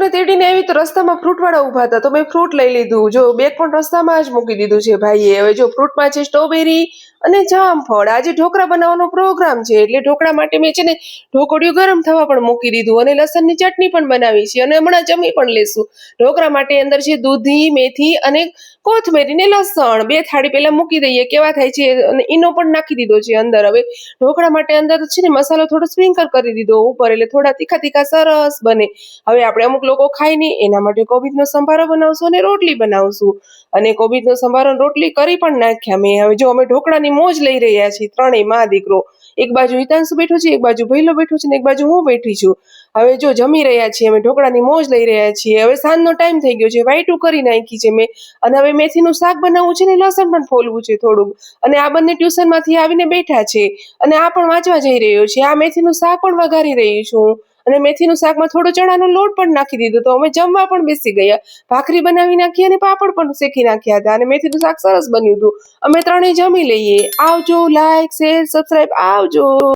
લોકોને તેડીને આવી તો રસ્તામાં ફ્રૂટવાળા ઊભા હતા તો મેં ફ્રૂટ લઈ લીધું. જો બેગ પણ રસ્તામાં જ મૂકી દીધું છે ભાઈએ. હવે જો ફ્રૂટમાં છે સ્ટ્રોબેરી અને જામફળ. આજે ઢોકળા બનાવવાનો પ્રોગ્રામ છે એટલે ઢોકળા માટે મેં છે ને ઢોકળિયું ગરમ થવા પણ મૂકી દીધું અને લસણની ચટણી પણ બનાવી છે અને હમણાં જમી પણ લેશું. ઢોકળા માટે અંદર છે દૂધી, મેથી અને કોથમીર ને લસણ. 2 થાળી પહેલા મૂકી દઈએ કેવા થાય છે અને ઈનો પણ નાખી દીધો છે અંદર. હવે ઢોકળા માટે અંદર છે ને મસાલો થોડો સ્પ્રિંકલ કરી દીધો ઉપર એટલે થોડા તીખા તીખા સરસ બને. હવે આપણે અમુક લોકો ખાય નહીં એના માટે કોબીજનો સંભારો બનાવશું અને રોટલી બનાવશું. અને કોબીજનો સંભારો રોટલી કરી પણ નાખ્યા મેં. હવે જો અમે ઢોકળાની મોજ લઈ રહ્યા છીએ ત્રણેય મા દીકરો. એક બાજુ હિતાંશુ બેઠો છે, એક બાજુ ભૈલો બેઠો છે ને એક બાજુ હું બેઠી છું. હવે જો જમી રહ્યા છીએ અમે, ઢોકળાની મોજ લઈ રહ્યા છીએ. હવે સાંજનો ટાઈમ થઈ ગયો છે, વાઈટું કરી નાખી છે મેં અને હવે મેથીનું શાક બનાવવું છે ને લસણ પણ ફોલવું છે થોડુંક. અને આ બંને ટ્યુશનમાંથી આવીને બેઠા છે અને આ પણ વાંચવા જઈ રહ્યો છે. આ મેથીનું શાક પણ વઘારી રહી છું અને મેથીનું શાકમાં થોડો ચણાનો લોટ પણ નાખી દીધો તો અમે જમવા પણ બેસી ગયા. ભાખરી બનાવી નાખી અને પાપડ પણ શેકી નાખ્યા હતા અને મેથીનું શાક સરસ બન્યું હતું. અમે ત્રણેય જમી લઈએ. આવજો, લાઈક, શેર, સબસ્ક્રાઈબ. આવજો.